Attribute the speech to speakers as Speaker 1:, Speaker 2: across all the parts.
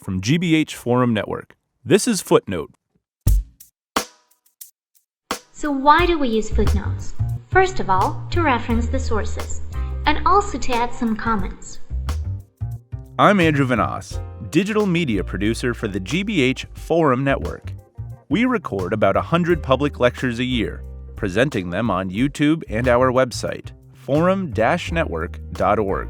Speaker 1: from GBH Forum Network. This is Footnote.
Speaker 2: So why do we use footnotes? First of all, to reference the sources, and also to add some comments.
Speaker 1: I'm Andrew Vanas, digital media producer for the GBH Forum Network. We record about 100 public lectures a year, presenting them on YouTube and our website, forum-network.org.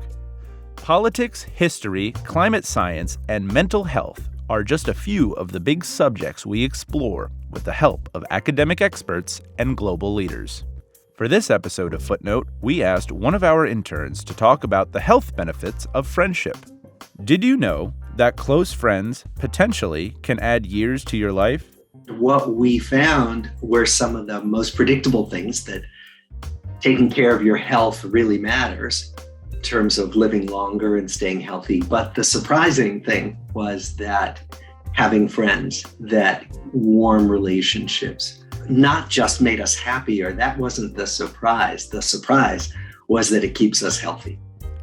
Speaker 1: Politics, history, climate science, and mental health are just a few of the big subjects we explore with the help of academic experts and global leaders. For this episode of Footnote, we asked one of our interns to talk about the health benefits of friendship. Did you know that close friends potentially can add years to your life?
Speaker 3: What we found were some of the most predictable things that taking care of your health really matters in terms of living longer and staying healthy. But the surprising thing was that having friends, that warm relationships, not just made us happier. That wasn't the surprise. The surprise was that it keeps us healthy.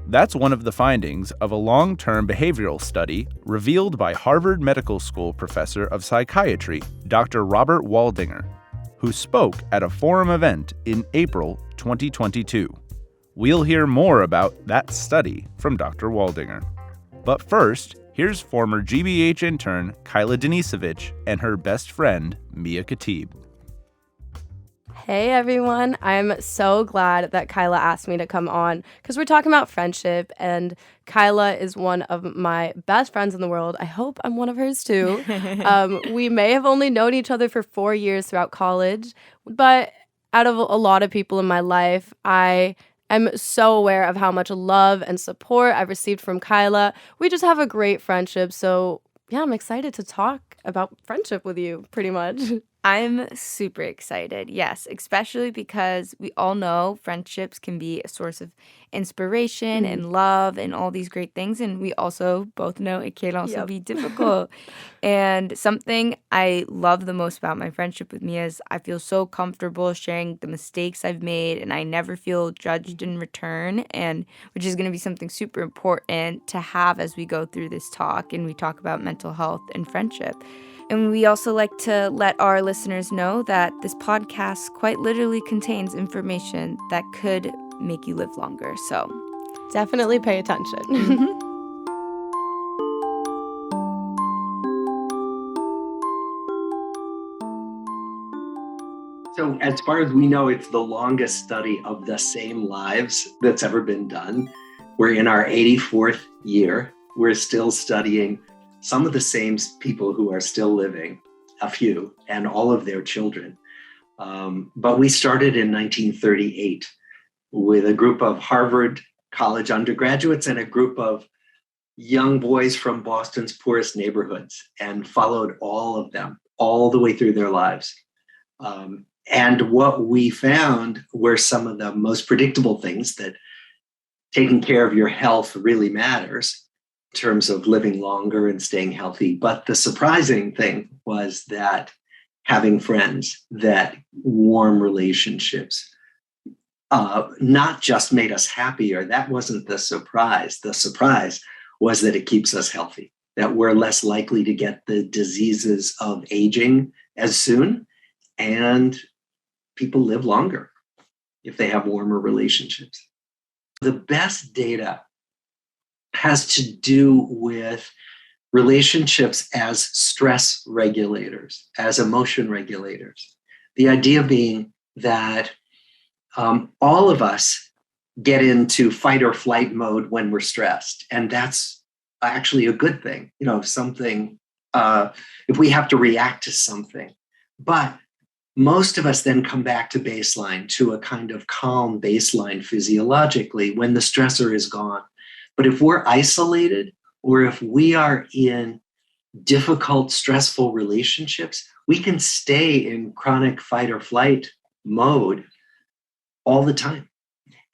Speaker 1: That's one of the findings of a long-term behavioral study revealed by Harvard Medical School Professor of Psychiatry, Dr. Robert Waldinger, who spoke at a forum event in April 2022. We'll hear more about that study from Dr. Waldinger. But first, here's former GBH intern Kyla Denisevich and her best friend, Mia Khatib.
Speaker 4: Hey everyone, I'm so glad that Kyla asked me to come on because we're talking about friendship, and Kyla is one of my best friends in the world. I hope I'm one of hers too. We may have only known each other for 4 years throughout college, but out of a lot of people in my life, I am so aware of how much love and support I've received from Kyla. We just have a great friendship, so yeah, I'm excited to talk about friendship with you, pretty much.
Speaker 5: I'm super excited, yes, especially because we all know friendships can be a source of inspiration and love and all these great things. And we also both know it can also be difficult. And something I love the most about my friendship with Mia is I feel so comfortable sharing the mistakes I've made, and I never feel judged in return, and which is going to be something super important to have as we go through this talk and we talk about mental health and friendship. And we also like to let our listeners know that this podcast quite literally contains information that could make you live longer. So
Speaker 4: definitely pay attention.
Speaker 3: So as far as we know, it's the longest study of the same lives that's ever been done. We're in our 84th year. We're still studying some of the same people who are still living, a few, and all of their children. But we started in 1938 with a group of Harvard College undergraduates and a group of young boys from Boston's poorest neighborhoods, and followed all of them all the way through their lives. And what we found were some of the most predictable things that taking care of your health really matters in terms of living longer and staying healthy. But the surprising thing was that having friends, that warm relationships, not just made us happier. That wasn't the surprise. The surprise was that it keeps us healthy, that we're less likely to get the diseases of aging as soon, and people live longer if they have warmer relationships. The best data has to do with relationships as stress regulators, as emotion regulators. The idea being that all of us get into fight or flight mode when we're stressed, and that's actually a good thing. You know, if we have to react to something, but most of us then come back to baseline, to a kind of calm baseline physiologically when the stressor is gone. But if we're isolated, or if we are in difficult, stressful relationships, we can stay in chronic fight or flight mode all the time.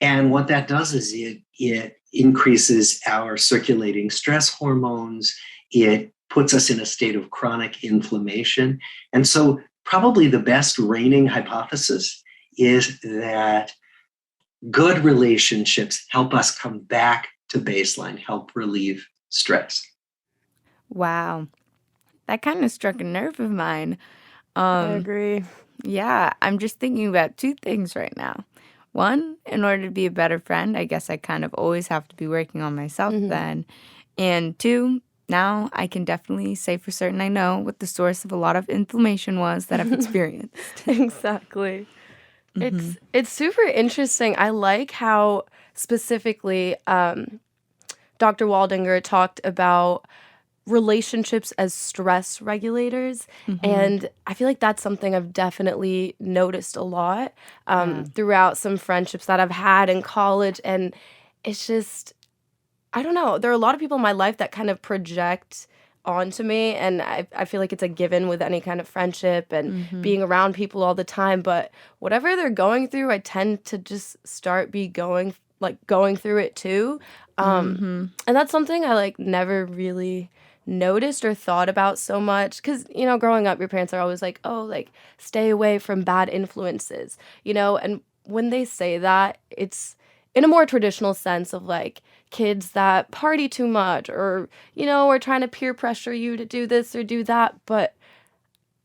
Speaker 3: And what that does is it increases our circulating stress hormones. It puts us in a state of chronic inflammation. And so probably the best reigning hypothesis is that good relationships help us come back to baseline, help relieve stress.
Speaker 5: Wow. That kind of struck a nerve of mine.
Speaker 4: I agree.
Speaker 5: Yeah, I'm just thinking about two things right now. One, in order to be a better friend, I guess I kind of always have to be working on myself then. And two, now I can definitely say for certain I know what the source of a lot of inflammation was that I've experienced.
Speaker 4: Exactly. It's super interesting. I like how specifically Dr. Waldinger talked about relationships as stress regulators. And I feel like that's something I've definitely noticed a lot throughout some friendships that I've had in college. And it's just, I don't know, there are a lot of people in my life that kind of project onto me. And I feel like it's a given with any kind of friendship and being around people all the time. But whatever they're going through, I tend to just start going through it too. And that's something I like never really noticed or thought about so much because, you know, growing up, your parents are always like, oh, like stay away from bad influences, you know, and when they say that, it's in a more traditional sense of like kids that party too much or, you know, are trying to peer pressure you to do this or do that. But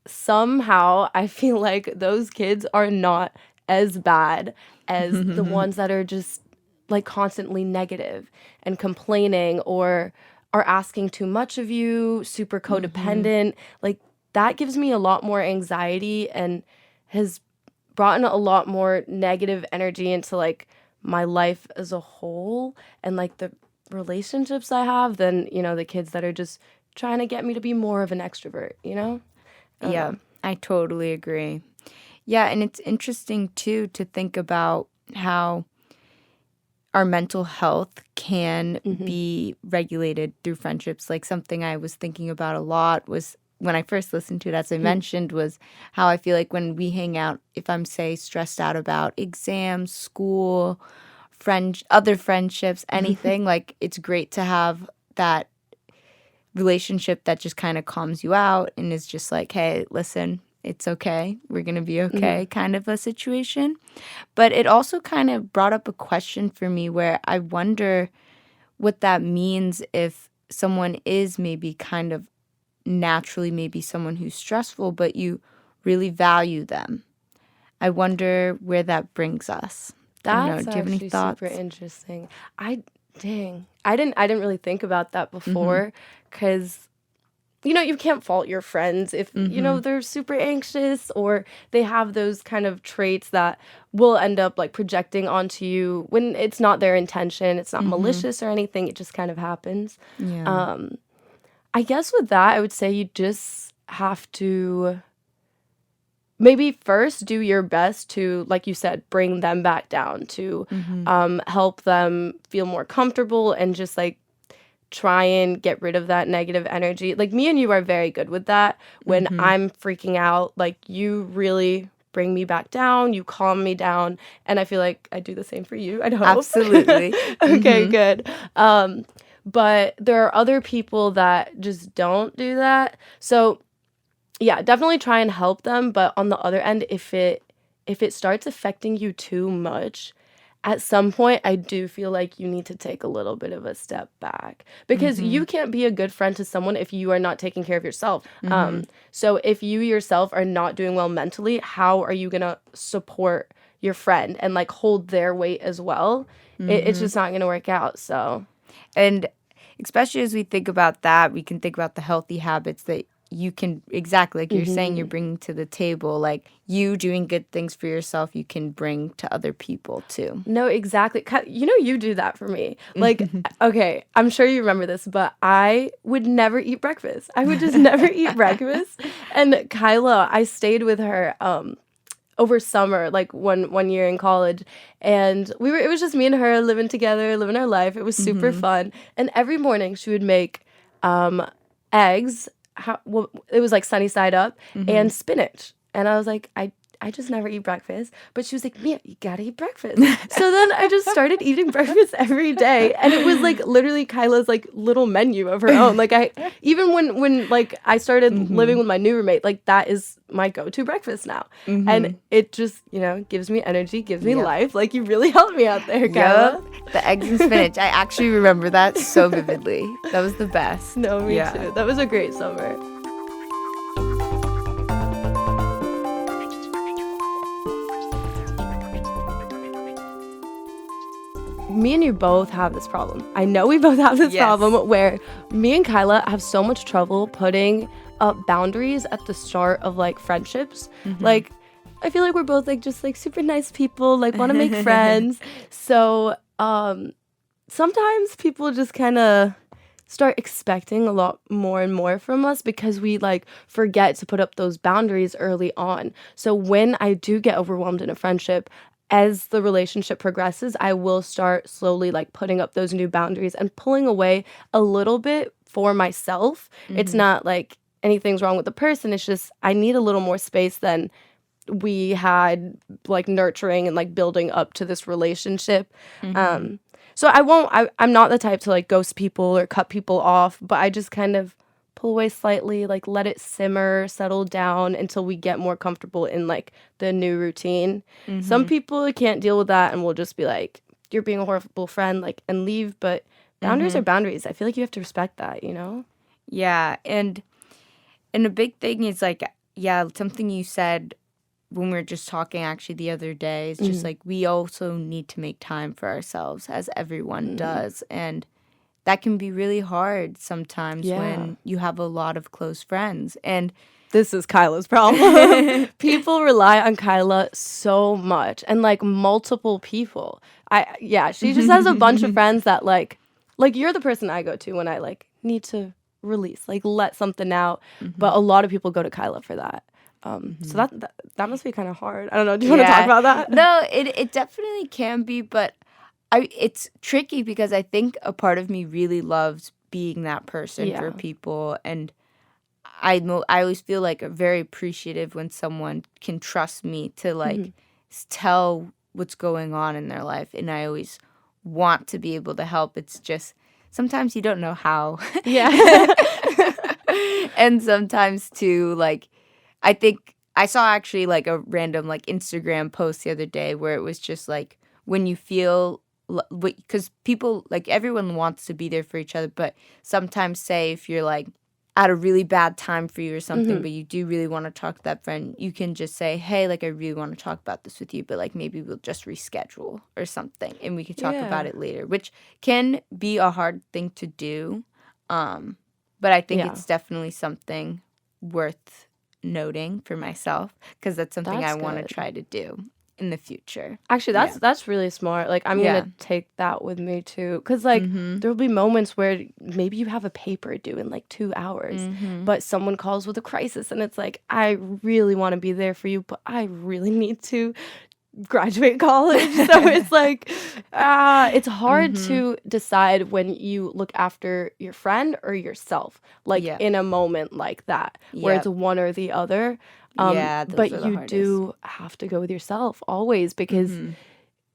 Speaker 4: somehow I feel like those kids are not as bad as the ones that are just like constantly negative and complaining or are asking too much of you, super codependent. Like that gives me a lot more anxiety and has brought in a lot more negative energy into like my life as a whole and like the relationships I have than, you know, the kids that are just trying to get me to be more of an extrovert, you know?
Speaker 5: Yeah, I totally agree. Yeah, and it's interesting too to think about how our mental health can be regulated through friendships. Like something I was thinking about a lot was when I first listened to it, as I mentioned, was how I feel like when we hang out, if I'm, say, stressed out about exams, school, other friendships, anything, like it's great to have that relationship that just kind of calms you out and is just like, hey, listen, it's okay. We're going to be okay kind of a situation. But it also kind of brought up a question for me where I wonder what that means if someone is maybe kind of naturally maybe someone who's stressful, but you really value them. I wonder where that brings us. I don't know.
Speaker 4: That's
Speaker 5: Do you have any
Speaker 4: actually
Speaker 5: thoughts?
Speaker 4: super interesting. I didn't really think about that before because you know, you can't fault your friends if, you know, they're super anxious or they have those kind of traits that will end up like projecting onto you when it's not their intention. It's not malicious or anything. It just kind of happens.
Speaker 5: Yeah.
Speaker 4: I guess with that, I would say you just have to maybe first do your best to, like you said, bring them back down to help them feel more comfortable and just like try and get rid of that negative energy. Like me and you are very good with that. When I'm freaking out, like you really bring me back down, you calm me down, and I feel like I do the same for you. I hope.
Speaker 5: Absolutely.
Speaker 4: Okay, good. But there are other people that just don't do that. So yeah, definitely try and help them, but on the other end, if it starts affecting you too much, at some point, I do feel like you need to take a little bit of a step back because you can't be a good friend to someone if you are not taking care of yourself. So if you yourself are not doing well mentally, how are you going to support your friend and like hold their weight as well? It's just not going to work out. So,
Speaker 5: And especially as we think about that, we can think about the healthy habits that you can, exactly like you're saying, you're bringing to the table. Like you doing good things for yourself, you can bring to other people too.
Speaker 4: No, exactly. You know, you do that for me. Like, okay, I'm sure you remember this, but I would never eat breakfast. I would just never eat breakfast. And Kyla, I stayed with her over summer, like one year in college, and it was just me and her living together, living our life. It was super fun. And every morning she would make eggs. It was like sunny side up and spinach. And I was like, I I just never eat breakfast. But she was like, Mia, you gotta eat breakfast. So then I just started eating breakfast every day. And it was like literally Kyla's like little menu of her own. Like even when like I started living with my new roommate, like that is my go-to breakfast now. And it just, gives me energy, gives me life. Like you really helped me out there, Kyla.
Speaker 5: The eggs and spinach. I actually remember that so vividly. That was the best.
Speaker 4: No, me too. That was a great summer. Me and you both have this problem. I know we both have this problem where me and Kyla have so much trouble putting up boundaries at the start of like friendships. Like I feel like we're both like just like super nice people, like want to make friends. So sometimes people just kind of start expecting a lot more and more from us because we like forget to put up those boundaries early on. So when I do get overwhelmed in a friendship, as the relationship progresses, I will start slowly like putting up those new boundaries and pulling away a little bit for myself. It's not like anything's wrong with the person. It's just I need a little more space than we had like nurturing and like building up to this relationship. So I'm not the type to like ghost people or cut people off, but I just kind of pull away slightly, like let it simmer, settle down until we get more comfortable in like the new routine. Some people can't deal with that and will just be like, you're being a horrible friend, like, and leave. But boundaries are boundaries. I feel like you have to respect that,
Speaker 5: Yeah. And a big thing is like, something you said when we were just talking actually the other day is just like, we also need to make time for ourselves as everyone does. And that can be really hard sometimes when you have a lot of close friends. And
Speaker 4: this is Kyla's problem. People rely on Kyla so much and like multiple people. She just has a bunch of friends that like you're the person I go to when I like need to release, like let something out. But a lot of people go to Kyla for that. So that must be kind of hard. I don't know. Do you want to talk about that?
Speaker 5: No, it definitely can be, but it's tricky because I think a part of me really loves being that person for people, and I always feel like very appreciative when someone can trust me to like tell what's going on in their life, and I always want to be able to help. It's just sometimes you don't know how. And sometimes too, like I think I saw actually like a random like Instagram post the other day where it was just like when you feel because people like everyone wants to be there for each other, but sometimes say if you're like at a really bad time for you or something, but you do really want to talk to that friend, you can just say, hey, like I really want to talk about this with you, but like maybe we'll just reschedule or something and we can talk about it later, which can be a hard thing to do. But I think it's definitely something worth noting for myself because that's something I want to try to do in the future.
Speaker 4: Actually, that's really smart. Like, I'm going to take that with me, too. Because, like, there'll be moments where maybe you have a paper due in, like, 2 hours, but someone calls with a crisis, and it's like, I really want to be there for you, but I really need to graduate college. So it's like, it's hard to decide when you look after your friend or yourself, like, in a moment like that, where it's one or the other. But you do have to go with yourself always because,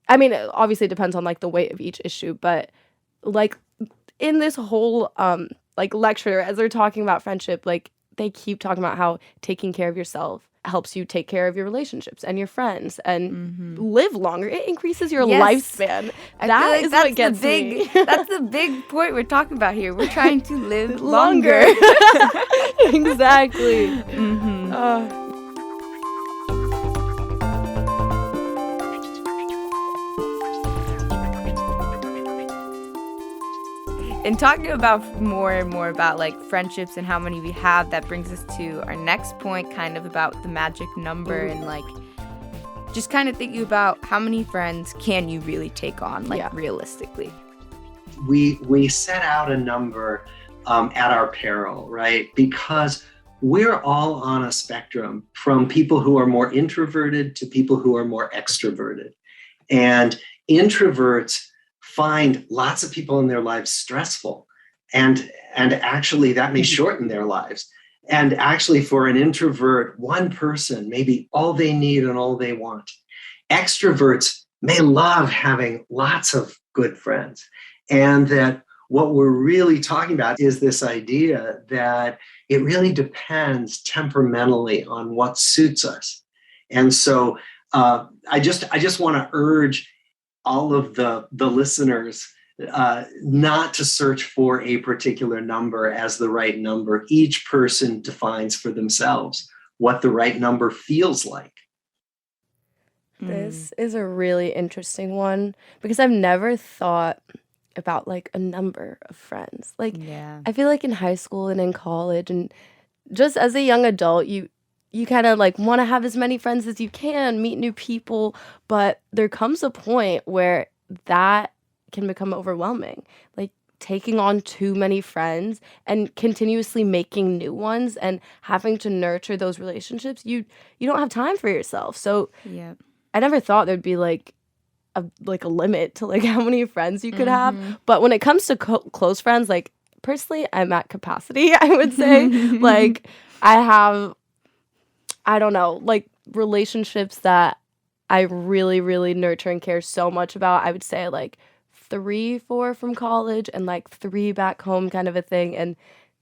Speaker 4: I mean, obviously it depends on like the weight of each issue, but like in this whole like lecture, as they're talking about friendship, like they keep talking about how taking care of yourself helps you take care of your relationships and your friends and live longer. It increases your lifespan. That is what gets me.
Speaker 5: That's the big point we're talking about here. We're trying to live longer.
Speaker 4: Exactly.
Speaker 5: And talking about more and more about like friendships and how many we have, that brings us to our next point, kind of about the magic number and like just kind of thinking about how many friends can you really take on, like realistically.
Speaker 3: We set out a number at our peril, right? Because we're all on a spectrum from people who are more introverted to people who are more extroverted. And introverts find lots of people in their lives stressful, and actually that may shorten their lives. And actually, for an introvert, one person may be all they need and all they want. Extroverts may love having lots of good friends. And that what we're really talking about is this idea that it really depends temperamentally on what suits us. And so I just want to urge all of the listeners not to search for a particular number as the right number. Each person defines for themselves what the right number feels like.
Speaker 4: This is a really interesting one because I've never thought about like a number of friends. Like
Speaker 5: Yeah.
Speaker 4: I feel like in high school and in college and just as a young adult, you kind of like want to have as many friends as you can, meet new people, but there comes a point where that can become overwhelming. Like taking on too many friends and continuously making new ones and having to nurture those relationships, you don't have time for yourself. So
Speaker 5: Yeah.
Speaker 4: I never thought there'd be like a limit to like how many friends you could have. But when it comes to close friends, like personally, I'm at capacity, I would say. Like I have, I don't know, like relationships that I really, really nurture and care so much about. I would say like 3, 4 from college and like 3 back home kind of a thing. And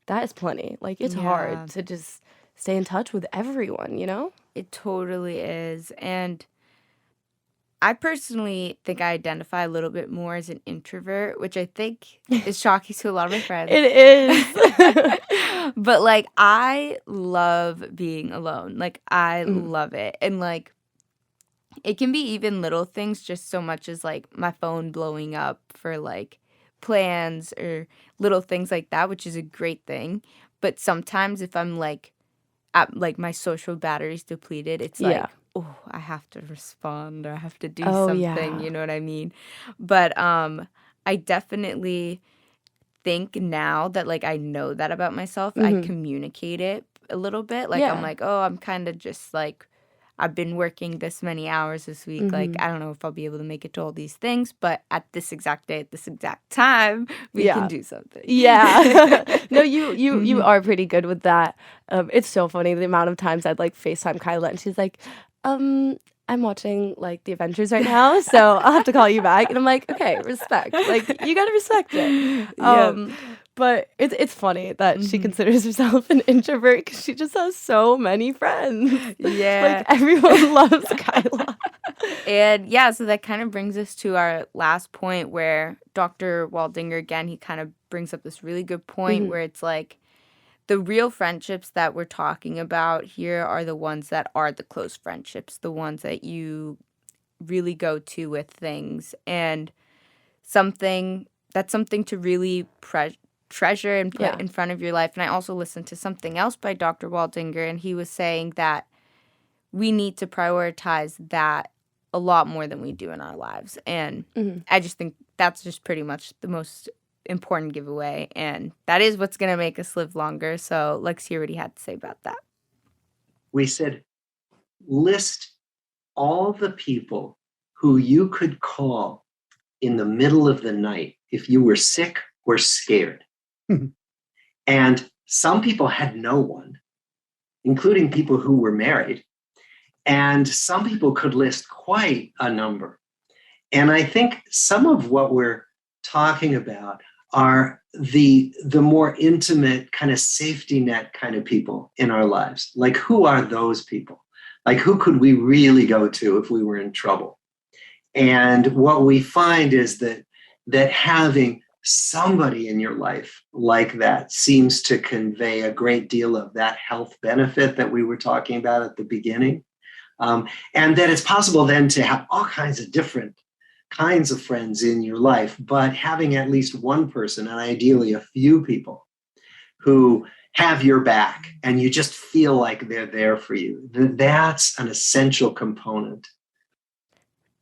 Speaker 4: that is plenty. Like it's
Speaker 5: Yeah.
Speaker 4: hard to just stay in touch with everyone, you know?
Speaker 5: It totally is. And I personally think I identify a little bit more as an introvert, which I think is shocking to a lot of my friends.
Speaker 4: It is.
Speaker 5: But like I love being alone. Like I love it. And like it can be even little things, just so much as like my phone blowing up for like plans or little things like that, which is a great thing. But sometimes if I'm like at like my social battery's depleted, it's like,
Speaker 4: Yeah.
Speaker 5: oh, I have to respond or I have to do
Speaker 4: Oh,
Speaker 5: something,
Speaker 4: yeah.
Speaker 5: you know what I mean? But I definitely think now that like I know that about myself, I communicate it a little bit. Like I'm
Speaker 4: Yeah.
Speaker 5: like, oh, I'm kind of just like I've been working this many hours this week. Like I don't know if I'll be able to make it to all these things, but at this exact day, at this exact time, we
Speaker 4: Yeah.
Speaker 5: can do something.
Speaker 4: Yeah. No, you are pretty good with that. It's so funny the amount of times I'd like FaceTime Kyla and she's like, I'm watching like The Avengers right now, so I'll have to call you back. And I'm like, okay, respect. Like you gotta respect it.
Speaker 5: Yeah.
Speaker 4: But it's funny that she considers herself an introvert because she just has so many friends.
Speaker 5: Yeah.
Speaker 4: Like everyone loves Kyla.
Speaker 5: And yeah, so that kind of brings us to our last point where Dr. Waldinger, again, he kind of brings up this really good point where it's like the real friendships that we're talking about here are the ones that are the close friendships, the ones that you really go to with things. And that's something to really treasure and put in front of your life. And I also listened to something else by Dr. Waldinger, and he was saying that we need to prioritize that a lot more than we do in our lives. And I just think that's just pretty much the most important giveaway. And that is what's going to make us live longer. So let's hear what he had to say about that.
Speaker 3: We said, list all the people who you could call in the middle of the night if you were sick or scared. And some people had no one, including people who were married. And some people could list quite a number. And I think some of what we're talking about are the more intimate kind of safety net kind of people in our lives. Like, who are those people? Like, who could we really go to if we were in trouble? And what we find is that having somebody in your life like that seems to convey a great deal of that health benefit that we were talking about at the beginning. And that it's possible then to have all kinds of different kinds of friends in your life, but having at least one person, and ideally a few people, who have your back and you just feel like they're there for you. That's an essential component.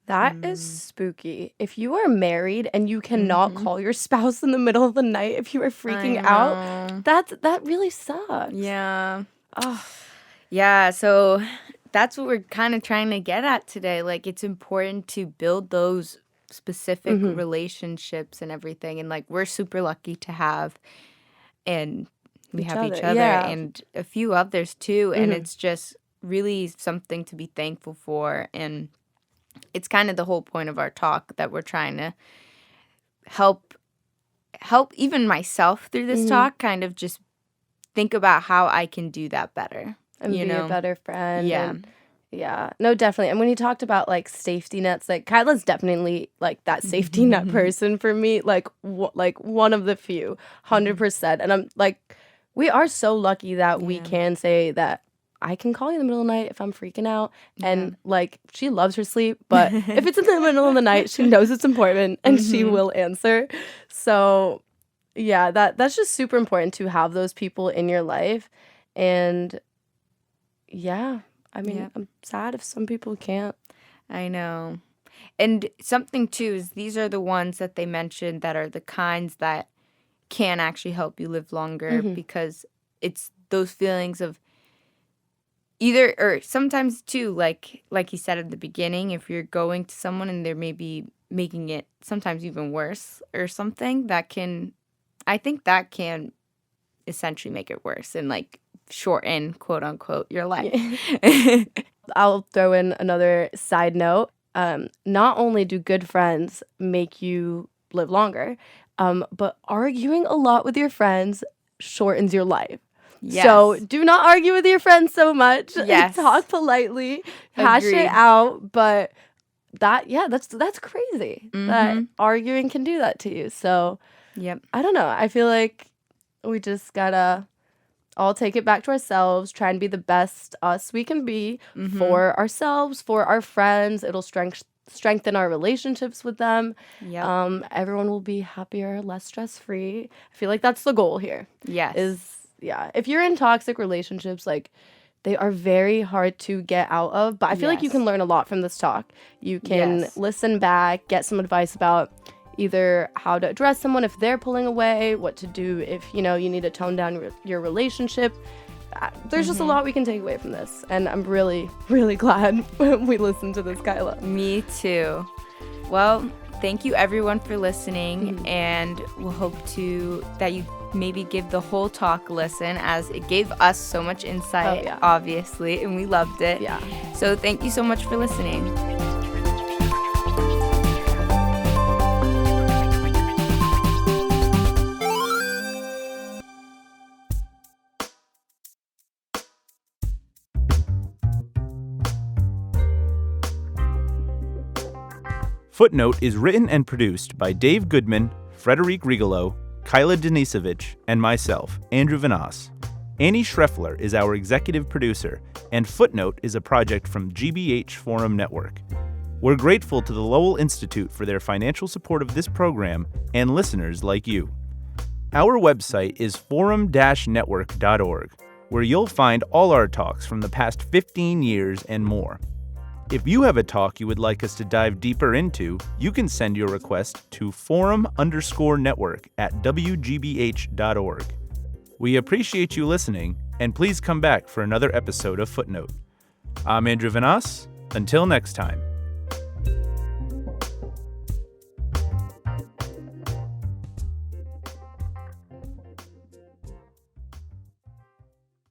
Speaker 4: That is spooky. If you are married and you cannot call your spouse in the middle of the night if you are freaking out, that really sucks.
Speaker 5: Yeah.
Speaker 4: Oh.
Speaker 5: Yeah, so that's what we're kind of trying to get at today. Like, it's important to build those specific relationships and everything. And, like, we're super lucky to have. And we
Speaker 4: Each
Speaker 5: have
Speaker 4: other,
Speaker 5: each other
Speaker 4: yeah.
Speaker 5: and a few others too. And
Speaker 4: Mhm.
Speaker 5: it's just really something to be thankful for. And it's kind of the whole point of our talk that we're trying to help even myself through this
Speaker 4: Mhm.
Speaker 5: talk kind of just think about how I can do that better.
Speaker 4: And
Speaker 5: you
Speaker 4: be
Speaker 5: know?
Speaker 4: a better friend.
Speaker 5: Yeah.
Speaker 4: And yeah, no, definitely. And when he talked about like safety nets, like Kyla's definitely like that safety net person for me, like one of the few, 100%. And I'm like, we are so lucky that we
Speaker 5: Yeah.
Speaker 4: can say that I can call you in the middle of the night if I'm freaking out. And like, she loves her sleep, but if it's in the middle of the night, she knows it's important and she will answer. So yeah, that's just super important to have those people in your life. And yeah, I mean,
Speaker 5: Yep.
Speaker 4: I'm sad if some people can't.
Speaker 5: I know. And something too is these are the ones that they mentioned that are the kinds that can actually help you live longer because it's those feelings of either or sometimes too like he said at the beginning, if you're going to someone and they're maybe making it sometimes even worse or something, I think that can essentially make it worse and like shorten, quote unquote, your life.
Speaker 4: I'll throw in another side note. Not only do good friends make you live longer, but arguing a lot with your friends shortens your life.
Speaker 5: Yes.
Speaker 4: So do not argue with your friends so much.
Speaker 5: Yes.
Speaker 4: Talk politely, hash
Speaker 5: Agreed.
Speaker 4: it out. But that's crazy that arguing can do that to you. So
Speaker 5: Yep.
Speaker 4: I don't know. I feel like we just gotta all take it back to ourselves, try and be the best us we can be for ourselves, for our friends. It'll strengthen our relationships with them.
Speaker 5: Yep.
Speaker 4: Everyone will be happier, less stress-free. I feel like that's the goal here.
Speaker 5: Yes.
Speaker 4: If you're in toxic relationships, like, they are very hard to get out of, but I feel like you
Speaker 5: Yes.
Speaker 4: can learn a lot from this talk. You can
Speaker 5: Yes.
Speaker 4: listen back, get some advice about either how to address someone if they're pulling away, what to do if, you need to tone down your relationship. There's just a lot we can take away from this, and I'm really, really glad we listened to this, Kyla.
Speaker 5: Me too. Well, thank you everyone for listening, and we'll hope that you maybe give the whole talk a listen, as it gave us so much insight, obviously, and we loved it.
Speaker 4: Yeah.
Speaker 5: So thank you so much for listening.
Speaker 1: Footnote is written and produced by Dave Goodman, Frederic Rigolo, Kyla Denisevich, and myself, Andrew Vanas. Annie Schreffler is our executive producer, and Footnote is a project from GBH Forum Network. We're grateful to the Lowell Institute for their financial support of this program and listeners like you. Our website is forum-network.org, where you'll find all our talks from the past 15 years and more. If you have a talk you would like us to dive deeper into, you can send your request to forum_network@wgbh.org. We appreciate you listening, and please come back for another episode of Footnote. I'm Andrew Vanas. Until next time.